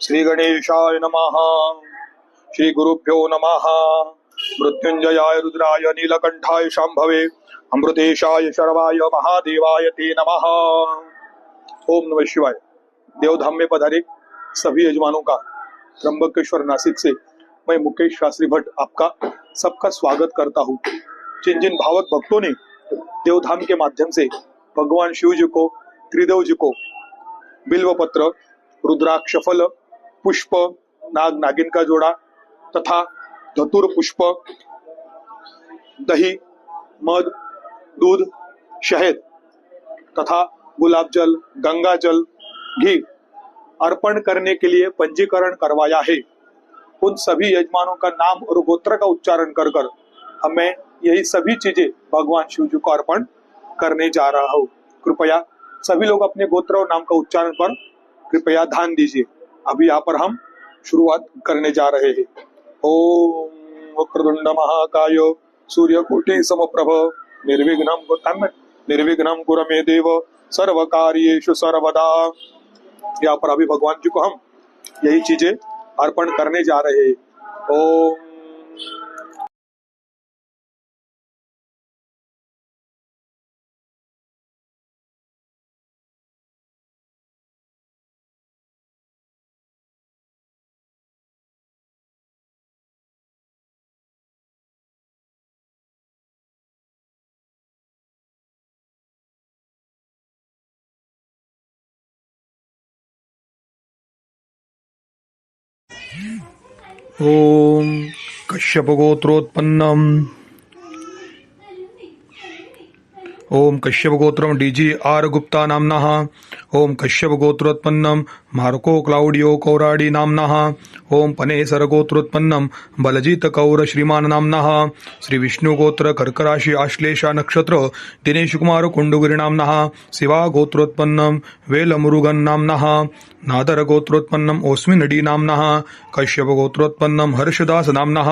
श्री गणेशाय नमः। श्री गुरुभ्यो नमः। मृत्युंजयाय रुद्राय नीलकंठाय शांभवे अमृतेशाय शर्वाय महादेवाय ते नमः। ओम नमः शिवाय। देवधाम में पधारे सभी यजमानों का त्र्यंबकेश्वर नासिक से मैं मुकेश शास्त्री भट्ट आपका सबका स्वागत करता हूँ। जिन जिन भावक भक्तों ने देवधाम के माध्यम से भगवान शिव जी को, त्रिदेव जी को बिल्व पत्र, रुद्राक्ष फल, पुष्प, नाग नागिन का जोड़ा तथा धतुर पुष्प, दही, मध, दूध, शहद तथा गुलाब जल, गंगा जल, घी अर्पण करने के लिए पंजीकरण करवाया है। उन सभी यजमानों का नाम और गोत्र का उच्चारण कर कर हमें यही सभी चीजें भगवान शिव जी को अर्पण करने जा रहा हूँ। कृपया सभी लोग अपने गोत्र और नाम का उच्चारण पर कृपया ध्यान दीजिए। अभी यहाँ पर हम शुरुआत करने जा रहे हैं। ओम वक्रतुंड महाकाय सूर्यकोटि समप्रभ निर्विघ्नं कुरु मे देव सर्वकार्येषु सर्वदा। यहाँ पर अभी भगवान जी को हम यही चीजें अर्पण करने जा रहे हैं। Om Om Kashyap गोत्रोत्पन्नम Om Kashyap गोत्रम DG R Gupta नामनः। ओम कश्यप गोत्रोत्पन्नम मार्को क्लाउडियो कौराडी नामनः। ओम पनेसर गोत्रोत्पन्नम बलजीत कौर श्रीमान नामनः। श्री विष्णु गोत्र कर्क राशि आश्लेषा नक्षत्र दिनेश कुमार कुंडुगिरी नामनः। शिवा गोत्रोत्पन्नम वेल मुरुगन नामनः। नादर गोत्रोत्पन्नम ओस्मिनडी नामनः। कश्यप गोत्रोत्पन्नम हर्षदास नामनः।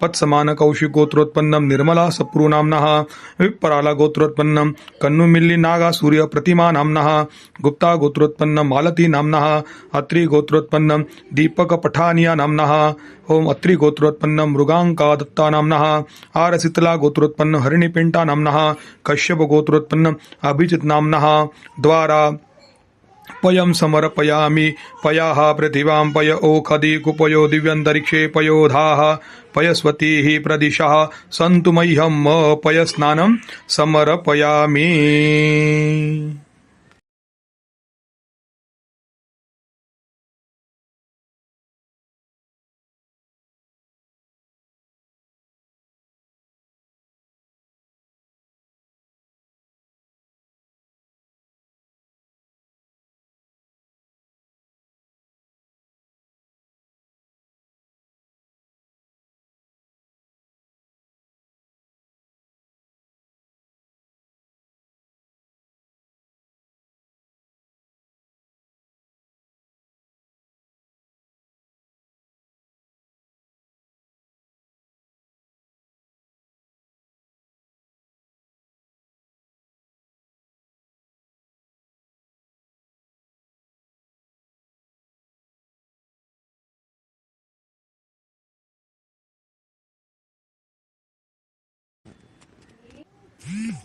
पत्समान कौशिक गोत्रोत्पन्नम निर्मला सप्रू नामनः। विप्पराला गोत्रोत्पन्नम कन्नुमिल्ली नागा सूर्य प्रतिमा नामनः। गुप्ता गोत्रोत्पन्नम मालती नामनः। अत्रि गोत्रोत्पन्नम दीपक पठानिया नामनः। ओम अत्रि गोत्रोत्पन्नम मृगांका दत्ता नामनः। आर शीतला गोत्रोत्पन्न हरिणिपिंटा नामनः। कश्यप गोत्रोत्पन्नम अभिजित नामनः। द्वारा पयं समर्पयामि पयाः पृथिवां पय ओखदि कुपयो दिव्यन्तरिक्षे पयोधाः पयस्वतीः प्रदिशः सन्तु मह्यं पयस्नानं समर्पयामि।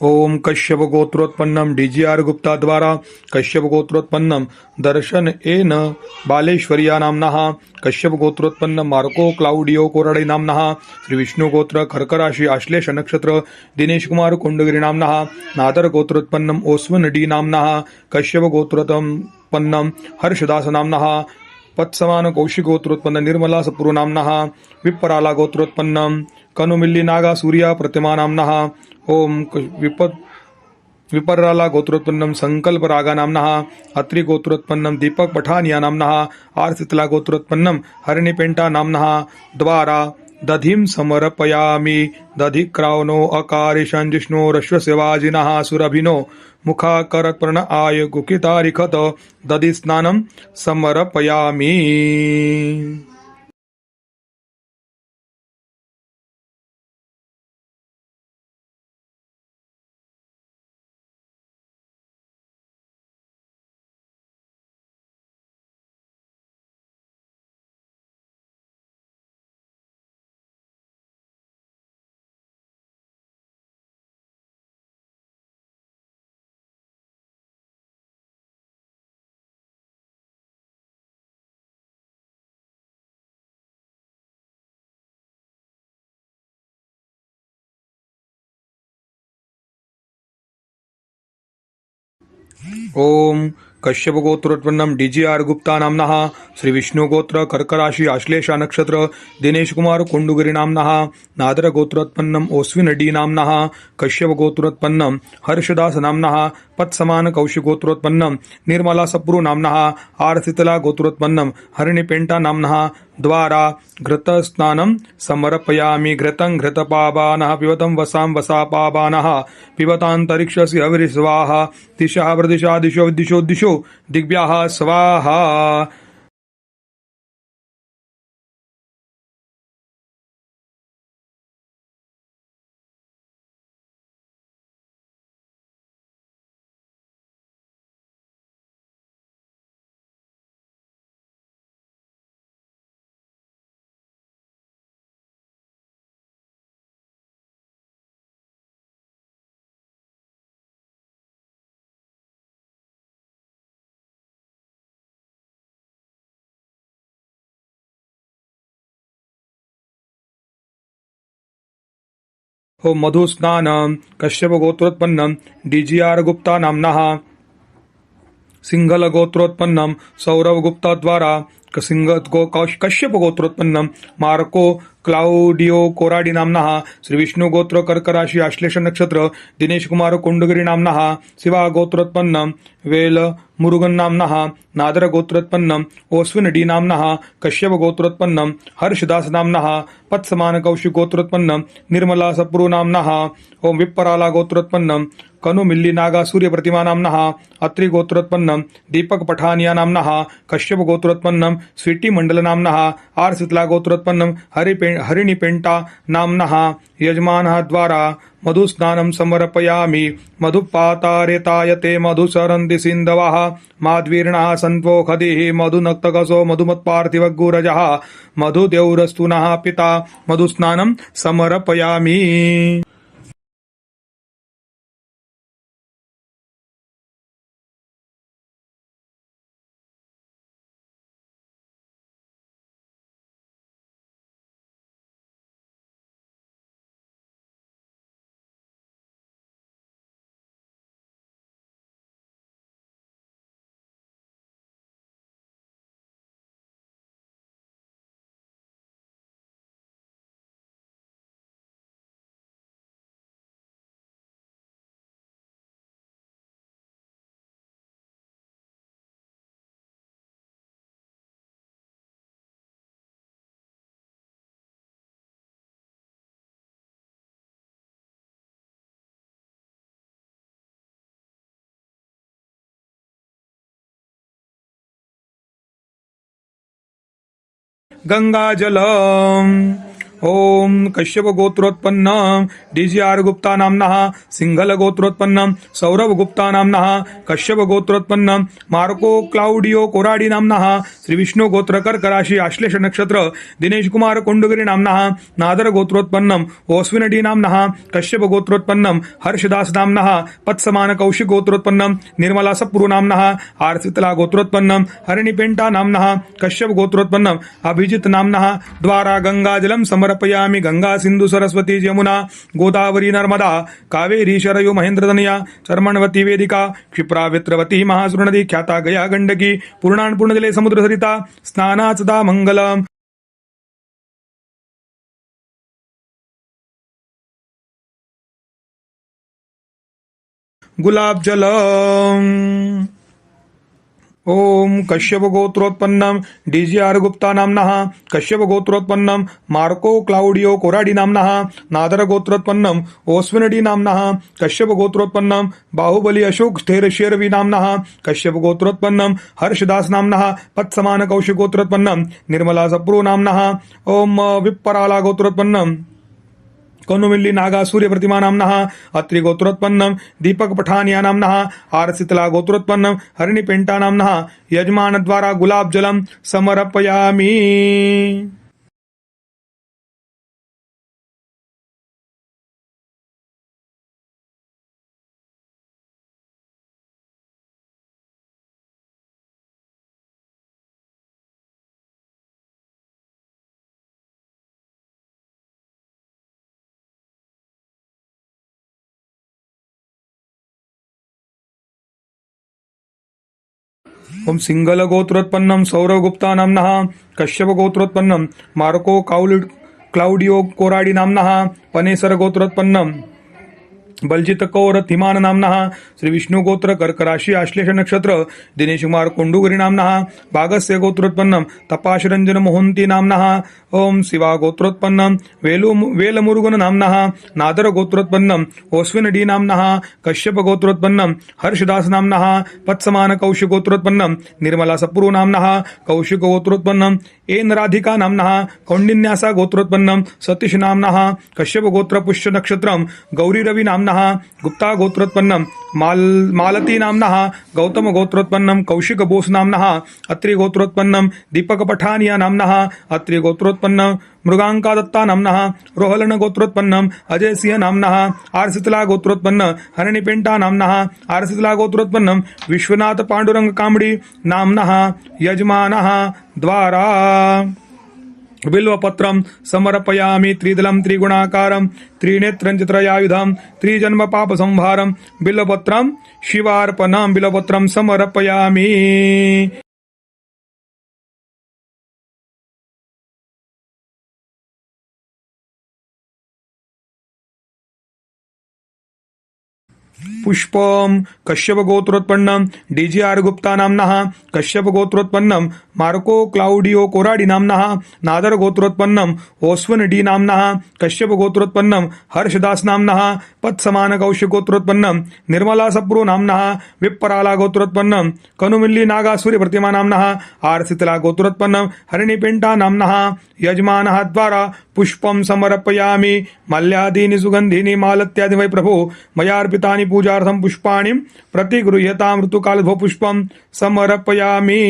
ओम कश्यप गोत्रोत्पन्नम डीजीआर गुप्ता द्वारा कश्यप गोत्रोत्पन्नम दर्शन एन बालेश्वरिया नामनः। कश्यप गोत्रोत्पन्नम मार्को क्लाउडियो कोरडे नामनः। श्री विष्णु गोत्र कर्क राशि आश्लेष नक्षत्र दिनेश कुमार कुंडगिरी नामनः। नादर गोत्रोत्पन्नम ओस्वनडी नामनः। कश्यप गोत्रोत्पन्नम हर्षदास नामनः। पत्समान कौशिक गोत्रोत्पन्न निर्मला सप्रू नामनः। विप्पराला गोत्रोत्पन्नम कनुमिल्ली नागा सूर्या प्रतिमा नामनः। ओम विपर्राला गोत्रोत्पन्नम संकल्प रागा नामनः। अत्रि गोत्रोत्पन्नम दीपक पठानिया नामनः। आर शीतला गोत्रोत्पन्नम हरिणिपेंटा नामनः। द्वारा दधिं समर्पयामि दधिक्रावनो अकारिशं जिष्णो रश्वसेवाजिनः सुरभिनो मुखाकरत्प्रण आय गुकितारिखत दधि स्नानं समर्पयामि। ओम कश्यप गोत्रोत्पन्नम DGR गुप्ता नामनः श्री विष्णु गोत्र कर्क राशि आश्लेषा नक्षत्र दिनेश कुमार कोंडुगिरी नामनः नादर गोत्रोत्पन्नम ओस्विन डी नामनः कश्यप गोत्रोत्पन्नम हर्षदास नामनः पत्समान कौशिक गोत्रोत्पन्नम निर्मला सप्रू नामनः आर शीतला गोत्रोत्पन्नम हरिणी पेंटा नामनः द्वारा घृतस्नानं समर्पयामि घृतं घृतपाबानः पिबतं वसां वसापाबानः पिबतान्तरिक्षस्य हविर्स्वाहा दिशः प्रदिशा दिशो दिशो दिशो दिग्भ्याः स्वाहा हो मधुस्नानं कश्यप गोत्रोत्पन्नं DGR गुप्ता नामनः सिंघल गोत्रोत्पन्नम सौरव गुप्ता द्वारा कश्यप गोत्रोत्पन्नम मार्को क्लाउडियो कोराडी नामनः श्री विष्णु गोत्र कर्क राशि आश्लेष नक्षत्र दिनेश कुमार कोंडगिरी नामनः शिवा गोत्रोत्पन्नम वेल मुरुगन नामनः नादर गोत्रोत्पन्नम ओस्विन डी नामनः कश्यप गोत्रोत्पन्नम हर्षदास नामनः पत्समान कौशिक गोत्रोत्पन्नम निर्मला सप्रू नामनः ओम विप्पराला गोत्रोत्पन्नम कनु मिल्ली नागा सूर्य प्रतिमा नामनः अत्रि गोत्रोत्पन्नम दीपक पठानिया नामनः कश्यप गोत्रोत्पन्नम स्वीटी मंडल नामनः आर शीतला गोत्रोत्पन्नम हरिणी पेंटा नामनः यजमानः द्वारा मधुस्नानं समर्पयामि मधुपातारेतायते मधुसरन्ति सिन्धवः माध्वीर्णः सन्त्वो खदिः मधुनक्तकसो मधुमत्पार्थिवगुरजः मधुदेवरस्तु नः पिता मधुस्नानं समर्पयामि गंगाजलम ओम कश्यप गोत्रोत्पन्न DGR गुप्ता नामनः सिंघल गोत्रोत्पन्न सौरभ गुप्ता नामनः कश्यप गोत्रोत्पन्न मार्को क्लाउडियो कोराडी नामनः श्री विष्णु गोत्र कर्क राशि आश्लेष नक्षत्र दिनेश कुमार कोंडगिरी नामनः नादर गोत्रोत्पन्नम ओस्विन डी नामनः कश्यप गोत्रोत्पन्नम हर्षदास नामनः पत्समान कौशिक गोत्रोत्पन्नम निर्मला सप्रू नामनः आर शीतला गोत्रोत्पन्नम हरिणी पेंटा नामनः कश्यप गोत्रोत्पन्नम अभिजित नामनः द्वारा गंगाजलम समर्पयामि गंगा सिंधु सरस्वती यमुना गोदावरी नर्मदा कावेरी शरयु महेंद्रतनया चर्मणवती वेदिका क्षिप्रा वित्रवती महासुरनदी ख्याता गया गंडकी पूर्णान पूर्णजले समुद्र सरिता स्नानाचदा मंगलम गुलाब जलम ओम कश्यप गोत्रोत्पन्नम DGR गुप्ता नामनः कश्यप गोत्रोत्पन्नम मार्को क्लाउडियो कोराडी नामनः नादर गोत्रोत्पन्नम ओस्विनडी नामनः कश्यप गोत्रोत्पन्नम बाहुबली अशोक स्थिर शेरवी नामनः कश्यप गोत्रोत्पन्नम हर्षदास नामनः पत्समान कौशिक गोत्रोत्पन्नम निर्मला सप्रू नामनः ओम विप्पराला गोत्रोत्पन्नम कौनुमिल्ली नागा सूर्य प्रतिमा नामनः अत्रि गोत्रोत्पन्नम दीपक पठानिया नामनः आर शीतला गोत्रोत्पन्नम हरिणी पेंटा नामनः यजमान द्वारा गुलाब जलम समर्पयामि ओम सिंगल गोत्रोत्पन्नम सौरव गुप्ता नाम्नः कश्यप गोत्रोत्पन्नम मार्को क्लाउडियो कोराडी नाम्नः पनेसर गोत्रोत्पन्नम बलजित कौर थिमान नामना श्री विष्णु गोत्र कर्क राशि आश्लेष नक्षत्र दिनेश कुमार कोंडुगरी नामना भागस्य गोत्रोत्पन्नम तपाशरंजन मोहंती नामना ओम शिवा गोत्रोत्पन्नम वेलमुरुगन नामना नादर गोत्रोत्पन्नम ओस्विन डी नामना कश्यप गोत्रोत्पन्नम हर्षदास नामना पत्समान कौशिक गोत्रोत्पन्नम निर्मला सप्रू नामना कौशिक गोत्रोत्पन्नम एन राधिका नामना कौंडिन्यासा गोत्रोत्पन्नम सतीश नामना कश्यप गोत्र पुष्य नक्षत्रम गौरी रवि नामना गुप्ता गोत्रोत्पन्नम मालती नामना गौतम गोत्रोत्पन्नम कौशिक बोस नामना अत्रि गोत्रोत्पन्नम दीपक पठानिया नामना अत्रि गोत्रोत्पन्नम मृगांका दत्ता नामना रोहलन गोत्रोत्पन्नम अजय सिंह नामना आरसितला गोत्रोत्पन्न हरणिपेंटा नामना आरसितला गोत्रोत्पन्नम विश्वनाथ पांडुरंग कांबडी नामना यजमानः द्वारा बिल्वपत्रं समर्पयामि त्रिदलं त्रिगुणाकारं त्रिनेत्रं चित्रयायुधं त्रिजन्म पाप संहारं बिल्वपत्रं शिवार्पणं बिल्वपत्रं समर्पयामि। पुष्पम कश्यप गोत्रोत्पन्नम डीजीआर गुप्ता नामनः कश्यप गोत्रोत्पन्नम मार्को क्लाउडियो कोराडी नामनः नादर गोत्रोत्पन्नम ओस्वन डी नामनः कश्यप गोत्रोत्पन्नम हर्षदास नामनः पत्समान कौशिक गोत्रोत्पन्नम निर्मला सप्रू नामनः विप्पराला गोत्रोत्पन्नम कनुमिल्ली नागासुरी प्रतिमा नामनः आरसितला गोत्रोत्पन्नम हरिणिपेंटा नामनः यजमानः द्वारा पुष्पं समर्पयामि माल्यादीनि सुगंधीनि मालत्यादि वै प्रभो मयार्पितानि पूजार्थं पुष्पाणि प्रतिगृह्यतां ऋतुकालभो पुष्पं समर्पयामि।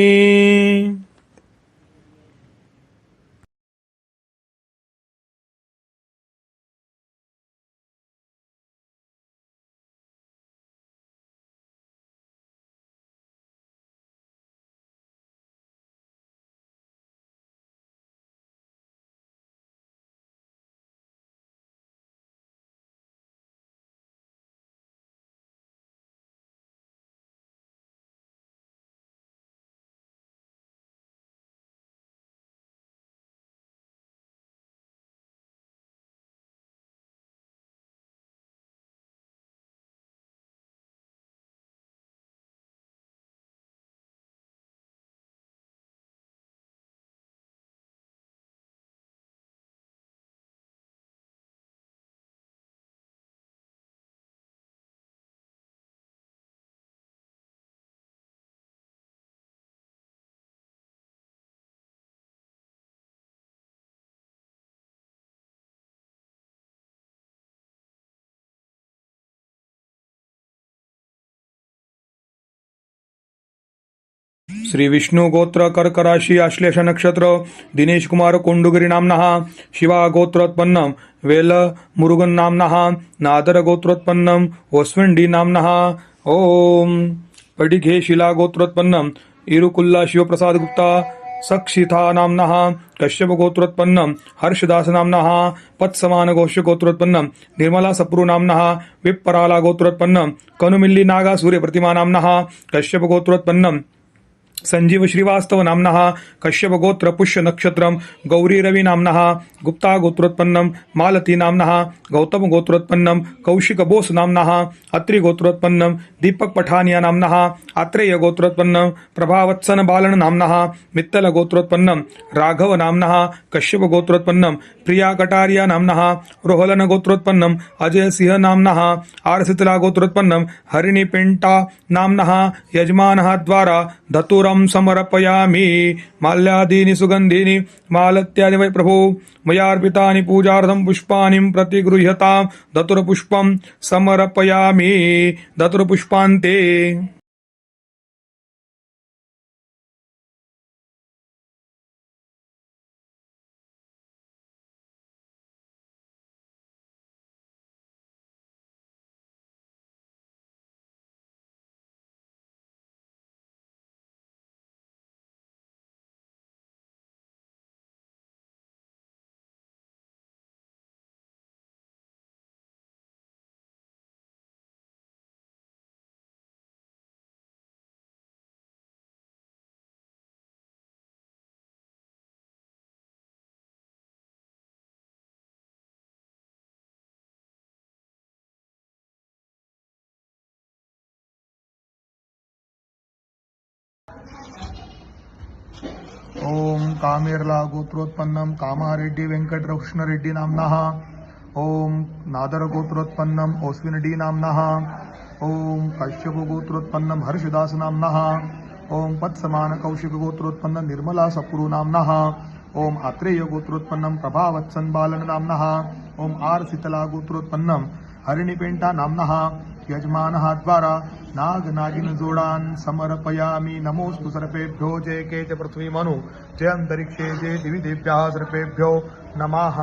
श्री विष्णु गोत्र कर्क राशि आश्लेष नक्षत्र दिनेश कुमार कोंडुगिरी नामनः शिवा गोत्रोत्पन्नम वेल मुरुगन नामनः नादर गोत्रोत्पन्नम ओस्विंडी नामनः ओम पडिघे शिला गोत्रोत्पन्नम इरुकुल्ला शिवप्रसाद गुप्ता सक्षिथा नामनः कश्यप गोत्रोत्पन्नम हर्षदास नामनः पत्समान घोष गोत्रोत्पन्नम निर्मला सप्रू नामनः विप्पराला गोत्रोत्पन्नम कनुमिल्ली नागा सूर्य प्रतिमा नामनः कश्यप गोत्रोत्पन्नम संजीव श्रीवास्तव नामनः कश्यप गोत्र पुष्य नक्षत्रम गौरी रवि नामनः गुप्ता गोत्रोत्पन्नम मालती नामनः गौतम गोत्रोत्पन्नम कौशिक बोस नामनः अत्रि गोत्रोत्पन्नम दीपक पठानिया नामनः आत्रेय गोत्रोत्पन्नम प्रभावत्सन बालन नामनः मित्तल गोत्रोत्पन्नम राघव नामनः कश्यप गोत्रोत्पन्नम प्रिया कटारिया नामनः रोहलन गोत्रोत्पन्नम अजय सिंह नामनः आरसितला गोत्रोत्पन्नम हरिणी पेंटा नामनः यजमानः द्वारा धतुरं समर्पयामि माल्यादीनि सुगंधीनि मालत्यादि वै प्रभो मयार्पितानि पूजार्थं पुष्पाणि प्रतिगृह्यतां धतुरपुष्पं समर्पयामि धतुरपुष्पान्ते। ओम कामेर्ला गोत्रोत्पन्नम कामारेड्डी वेंकटकृष्ण रेड्डी नामनः ओम नादर गोत्रोत्पन्नम ओस्विन डी नामनः ओम कश्यप गोत्रोत्पन्नम हर्षदास नामनः ओम पत्समान कौशिक गोत्रोत्पन्न निर्मला सपुरु नामनः ओम आत्रेय गोत्रोत्पन्नम प्रभावत्सन बालन नामनः ओम आर शीतला गोत्रोत्पन्नम हरिणिपेंटा नामनः यजमानः द्वारा नाग नागिन जोडान समर्पयामि नमोस्तु सर्पेभ्यो जय के च पृथ्वी मनु जय अंतरिक्षे जय दिवि देव्याः सर्पेभ्यो नमः।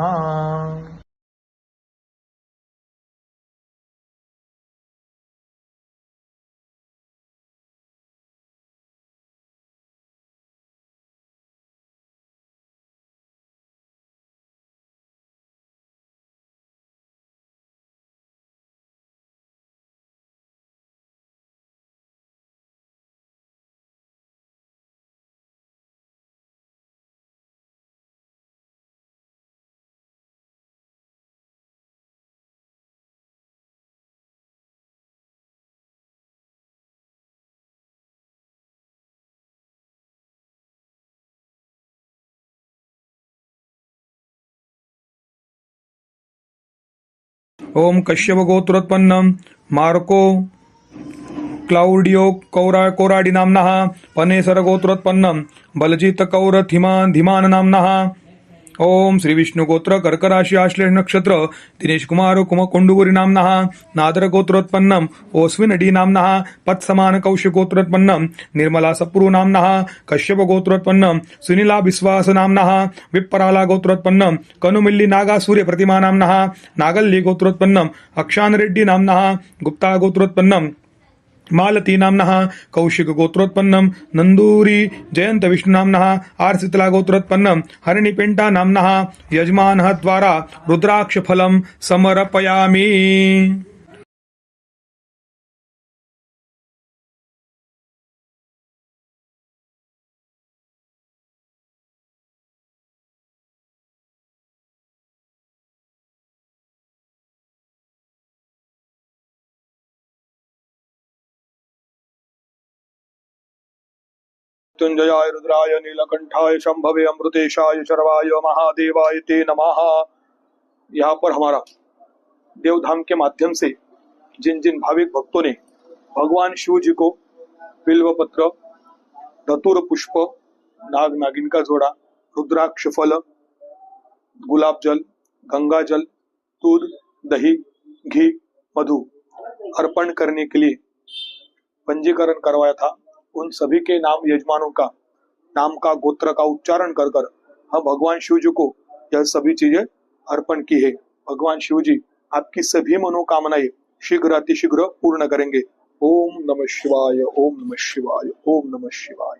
ओम कश्यप गोत्रोत्पन्नम मार्को क्लाउडियो कोराडी नामनः पनेसर गोत्रोत्पन्नम बलजित कौर धीमान नामनः ओम श्री विष्णु गोत्र कर्क राशि आश्लेष नक्षत्र दिनेश कुमार कोंडुगुरी नामनः नादर गोत्रोत्पन्नम ओस्विन डी नामनः पत्समान कौशिक गोत्रोत्पन्नम निर्मला सपुरु नामनः कश्यप गोत्रोत्पन्नम सुनीला विश्वास नामनः विप्पराला गोत्रोत्पन्नम कनुमिल्ली नागा सूर्य प्रतिमा नामनः नागल्ली गोत्रोत्पन्नम अक्षान रेड्डी नामनः गुप्ता गोत्रोत्पन्नम मालती नामनः कौशिक गोत्रोत्पन्नम नंदूरी जयंत विष्णु नामनः आर शीतला गोत्रोत्पन्नम हरिणिपेंटा नामनः यजमानः द्वारा रुद्राक्ष फलम समर्पयामि। मृत्युंजयाय रुद्राय नीलकंठाय शंभवे अमृतेशाय शर्वाय महादेवाय ते नमः। यहाँ पर हमारा देवधाम के माध्यम से जिन जिन भाविक भक्तों ने भगवान शिव जी को बिल्व पत्र, धतूर पुष्प, नाग नागिन का जोड़ा, रुद्राक्ष फल, गुलाब जल, गंगा जल, दूध, दही, घी, मधु अर्पण करने के लिए पंजीकरण करवाया था, उन सभी के नाम यजमानों का नाम का गोत्र का उच्चारण कर कर हम भगवान शिव जी को यह सभी चीजें अर्पण की है। भगवान शिव जी आपकी सभी मनोकामनाएं शीघ्र अतिशीघ्र पूर्ण करेंगे। ओम नमः शिवाय, ओम नमः शिवाय, ओम नमः शिवाय।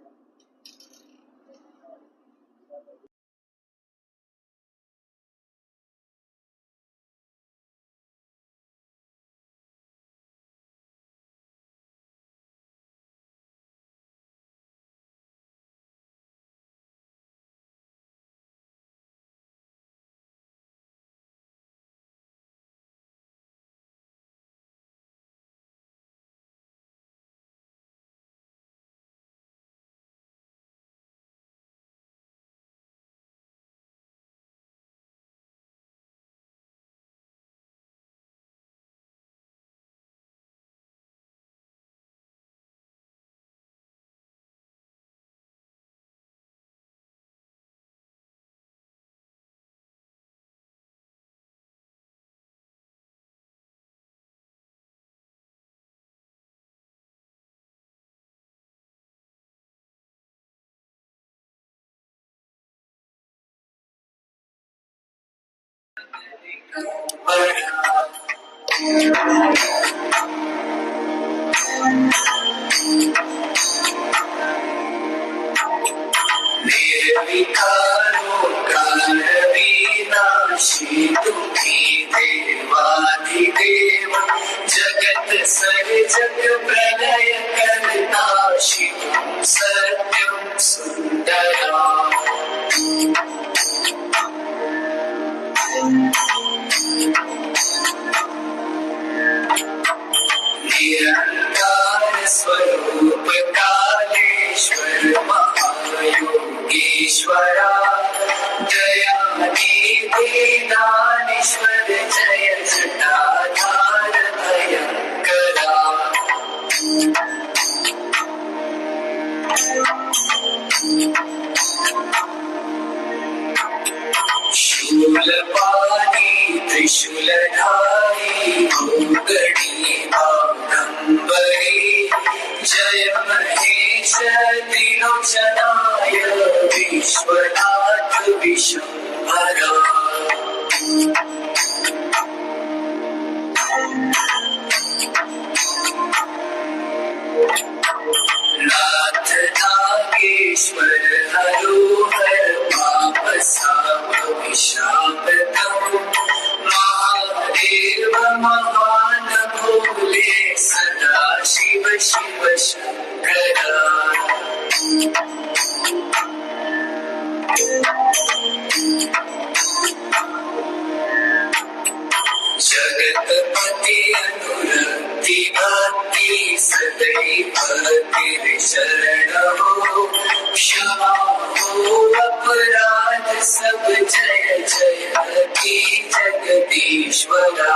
देवाधिदेव जगत सर्जक प्रलय करता शिवं सत्यं सुंदरा निरंकार स्वरूप कालेश्वर महायोग योगीश्वरा दयानिधि दानीश्वर जय जटाधार भयंकरा शूलपाणी त्रिशूलधारी भोगडी बागंबरी जय महेश त्रिलोचनाय विश्वनाथ विश्वंभरा नाथ नागेश्वर हरोहर पाप साप विशापतम महादेव महान भोले सदा शिव शिव शंकरा जगतपति अनुरक्ति भक्ति सदैव तेरे शरणो क्षमा हो अपराध सब जय जय की जगदीश्वरा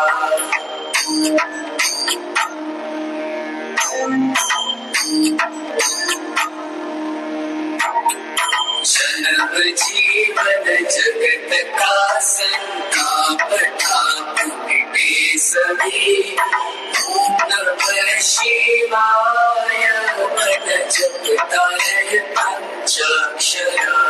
जन्म जीवन जगत का संताप ठाप मिटे सभी नमः शिवाय मन जपता रहे पंचाक्षरा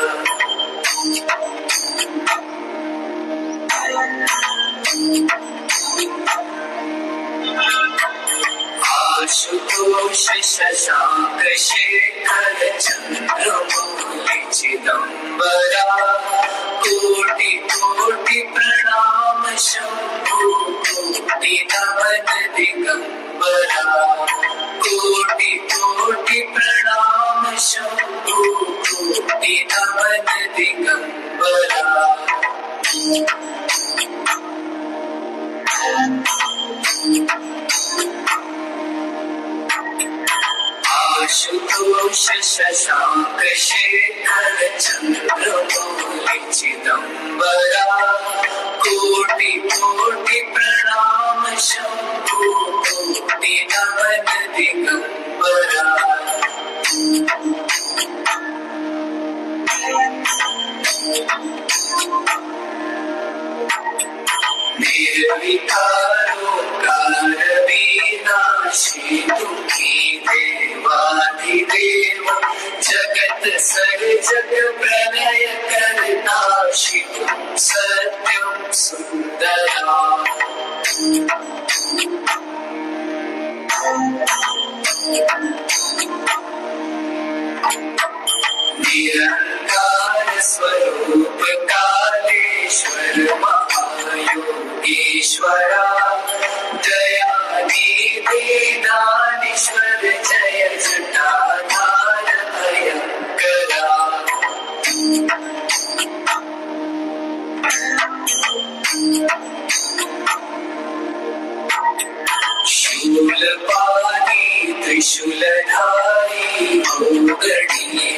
आशुतोष शशांक शेखर चंद्रमौलि चिदंबरा कोटि कोटि प्रणाम शंभु कोटि नमन दिगंबरा कोटि कोटि प्रणाम शंभु कोटि नमन दिगंबरा आशुतोष शशांक शेखर चंद्रमौलि चिदंबरा कोटि कोटि प्रणाम शंभु कोटि नमन दिगंबरा निर्विकारोकार विनाशी दुखी देवाधिदेव जगत सर्जक प्रलय करता शिवं सत्यं सुंदरा निरंकार स्वरूप कालेश्वर महायोगीश्वरा दयानिधि दानीश्वर जय जटाधार भयंकरा शूलपाणी त्रिशूलधारी भोगडी